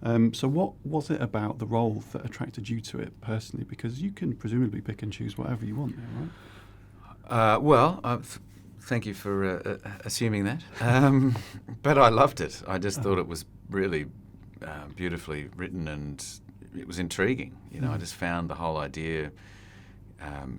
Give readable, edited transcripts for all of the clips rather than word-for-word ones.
So what was it about the role that attracted you to it personally? Because you can presumably pick and choose whatever you want there, right? Thank you for assuming that. But I loved it. I just thought it was really beautifully written, and it was intriguing. I just found the whole idea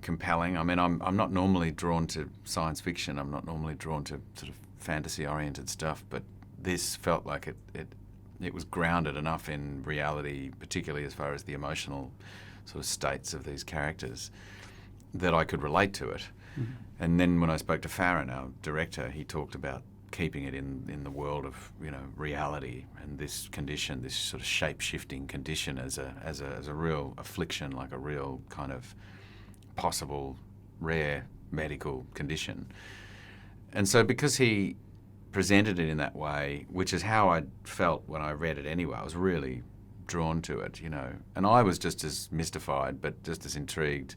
compelling. I mean, I'm not normally drawn to science fiction. I'm not normally drawn to sort of fantasy-oriented stuff, but this felt like it was grounded enough in reality, particularly as far as the emotional sort of states of these characters, that I could relate to it. Mm-hmm. And then when I spoke to Farron, our director, he talked about keeping it in the world of reality and this condition, this sort of shape-shifting condition as a real affliction, like a real kind of possible rare medical condition. And so because he presented it in that way, which is how I felt when I read it anyway, I was really drawn to it, and I was just as mystified but just as intrigued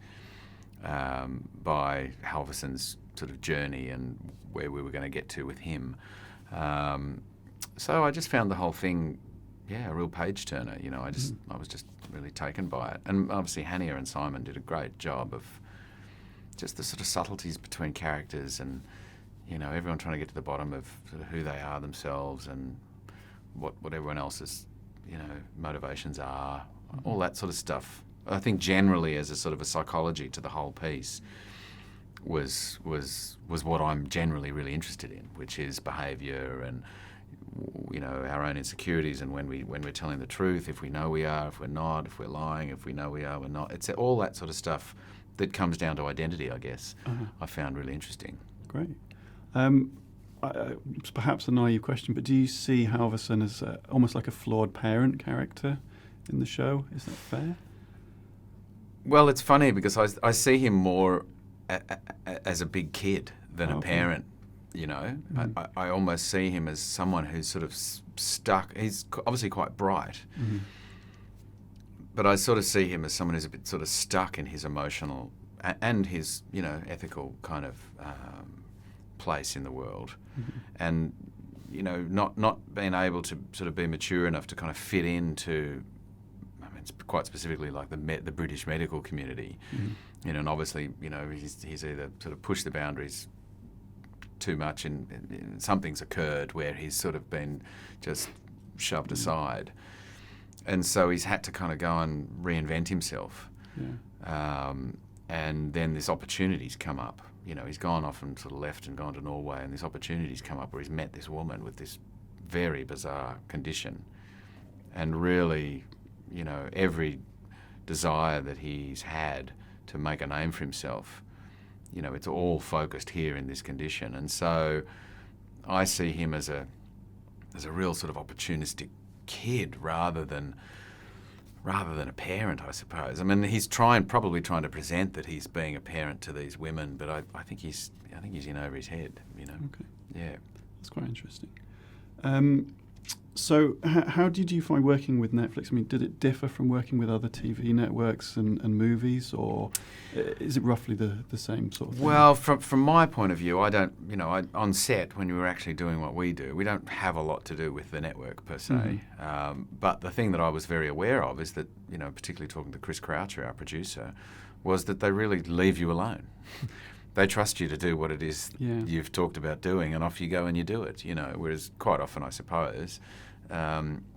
by Halvorson's sort of journey and where we were going to get to with him. So I just found the whole thing, a real page turner. I was just really taken by it. And obviously Hania and Simon did a great job of just the sort of subtleties between characters and, everyone trying to get to the bottom of sort of who they are themselves and what everyone else's, motivations are, all that sort of stuff. I think generally as a sort of a psychology to the whole piece was what I'm generally really interested in, which is behaviour and our own insecurities, and when we're telling the truth, if we know we are, if we're not, if we're lying, if we know we are, we're not. It's all that sort of stuff that comes down to identity, I guess. I found really interesting. Great. It's perhaps a naive question, but do you see Halvorson as almost like a flawed parent character in the show? Is that fair? Well, it's funny because I see him more as a big kid than a parent, I almost see him as someone who's sort of stuck. He's obviously quite bright, but I sort of see him as someone who's a bit sort of stuck in his emotional and his, ethical kind of place in the world. And, not being able to sort of be mature enough to kind of fit into, it's quite specifically like the British medical community, and obviously, he's either sort of pushed the boundaries too much and something's occurred where he's sort of been just shoved aside. And so he's had to kind of go and reinvent himself. And then this opportunities come up. He's gone off and sort of left and gone to Norway, and these opportunities come up where he's met this woman with this very bizarre condition. And really, every desire that he's had to make a name for himself, it's all focused here in this condition. And so I see him as a real sort of opportunistic kid rather than a parent, I suppose. I mean, he's probably trying to present that he's being a parent to these women, but I think he's in over his head, Okay. Yeah. That's quite interesting. So how did you find working with Netflix? I mean, did it differ from working with other TV networks and movies, or is it roughly the same sort of thing? Well, from my point of view, I don't, on set, when we were actually doing what we do, we don't have a lot to do with the network per se. But the thing that I was very aware of is that, particularly talking to Chris Croucher, our producer, was that they really leave you alone. They trust you to do what it is you've talked about doing, and off you go and you do it, whereas quite often, I suppose,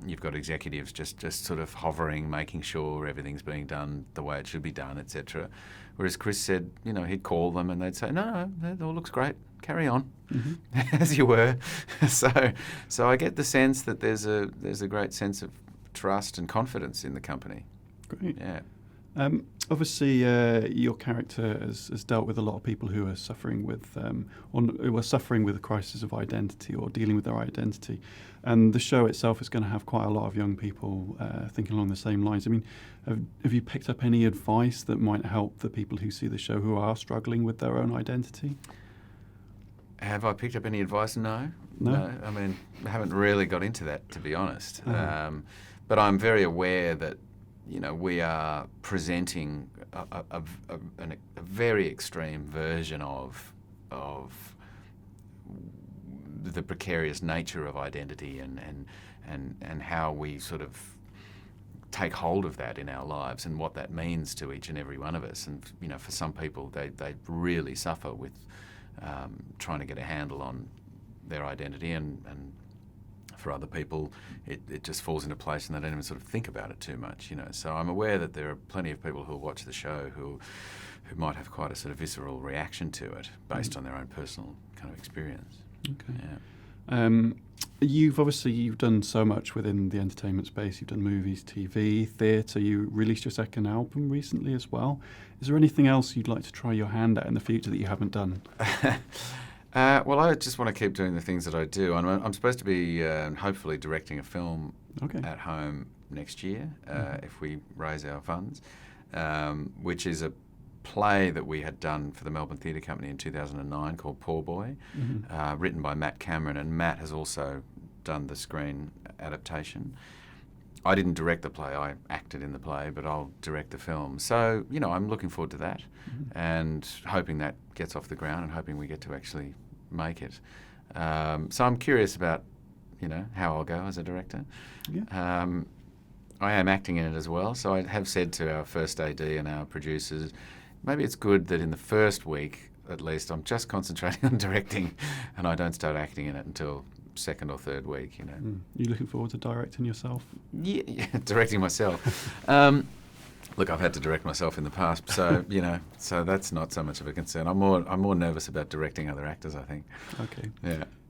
you've got executives just sort of hovering, making sure everything's being done the way it should be done, etc. Whereas Chris said, he'd call them and they'd say, no, that all looks great, carry on, as you were. So I get the sense that there's a great sense of trust and confidence in the company. Great. Yeah. Obviously, your character has dealt with a lot of people who are suffering with a crisis of identity or dealing with their identity, and the show itself is going to have quite a lot of young people thinking along the same lines. I mean, have you picked up any advice that might help the people who see the show who are struggling with their own identity? Have I picked up any advice? No. I mean, I haven't really got into that, to be honest. But I'm very aware that we are presenting a very extreme version of the precarious nature of identity and and how we sort of take hold of that in our lives and what that means to each and every one of us. And for some people, they really suffer with trying to get a handle on their identity, and for other people, it just falls into place and they don't even sort of think about it too much. So I'm aware that there are plenty of people who will watch the show who might have quite a sort of visceral reaction to it based on their own personal kind of experience. Okay. Yeah. You've done so much within the entertainment space. You've done movies, TV, theatre. You released your second album recently as well. Is there anything else you'd like to try your hand at in the future that you haven't done? Well, I just want to keep doing the things that I do. I'm supposed to be hopefully directing a film at home next year if we raise our funds, which is a play that we had done for the Melbourne Theatre Company in 2009 called Poor Boy, written by Matt Cameron, and Matt has also done the screen adaptation. I didn't direct the play, I acted in the play, but I'll direct the film. So, I'm looking forward to that and hoping that gets off the ground and hoping we get to actually make it. So I'm curious about, how I'll go as a director. Yeah. I am acting in it as well, so I have said to our first AD and our producers, maybe it's good that in the first week, at least, I'm just concentrating on directing and I don't start acting in it until second or third week, You looking forward to directing yourself? Yeah, directing myself. Look, I've had to direct myself in the past, so so that's not so much of a concern. I'm more nervous about directing other actors, I think. Okay. Yeah.